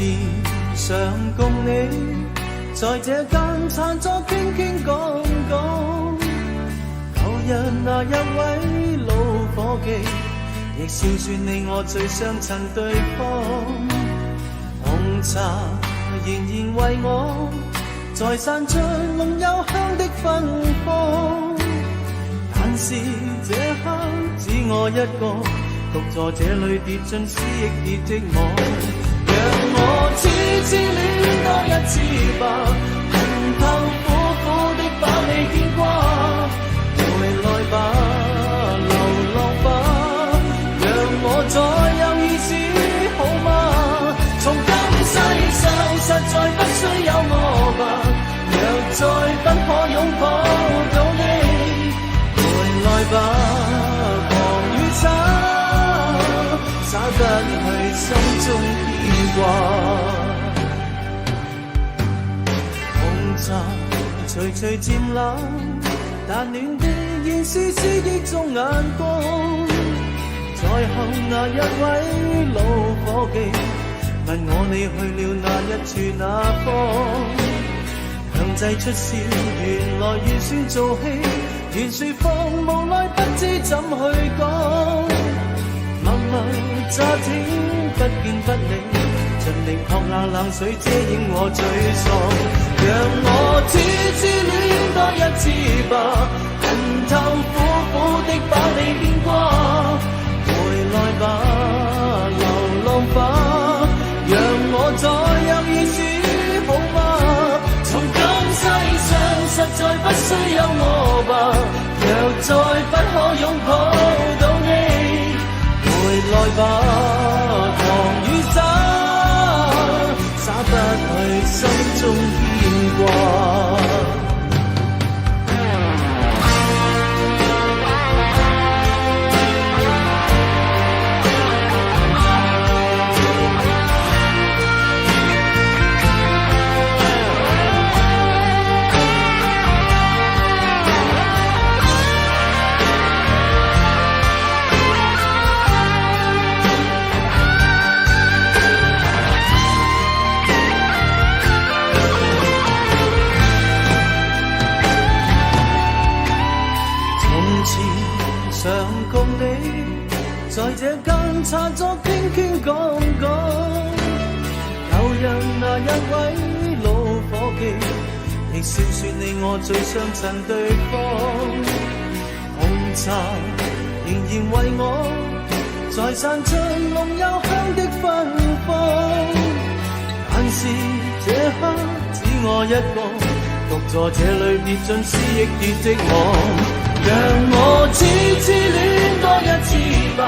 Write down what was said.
前常共你在這間餐桌傾傾講講，舊日那一位老伙計，亦笑說你我最相襯對方。紅茶仍然為我在散着濃幽香的芬芳，但是這刻只我一個獨坐這裏跌進思憶跌的我。讓我痴痴戀多一次吧，恨透苦苦的把你牽掛。回來吧，流浪吧，讓我再有意思好嗎？從今世上實在不需有我吧，若再不可擁抱到你，回來吧，狂與灑，灑不去心中牽掛。紅茶徐徐漸冷，但暖的現是思憶中眼光。在後那一位老伙計問我你去了哪一處哪方，強制出笑，原來預算做戲，原說謊，無奈不知怎去講。默默乍聽不見不理，盡力撲下冷水遮掩我沮喪。讓我痴痴戀多一次吧，恨透苦苦的把你牽掛。回來吧，流浪吧，讓我再有意思好嗎？從今世上實在不需有我吧，若再不可擁抱到你，回來吧，狂與灑，灑不去心中牽掛。常共你在這間餐桌傾傾講講，舊日那一位老伙計，亦笑說你我最相襯對方。紅茶仍然為我在散着濃幽香的芬芳，但是這刻只我一個獨坐這裏跌進思憶跌的我。讓我痴痴戀多一次吧，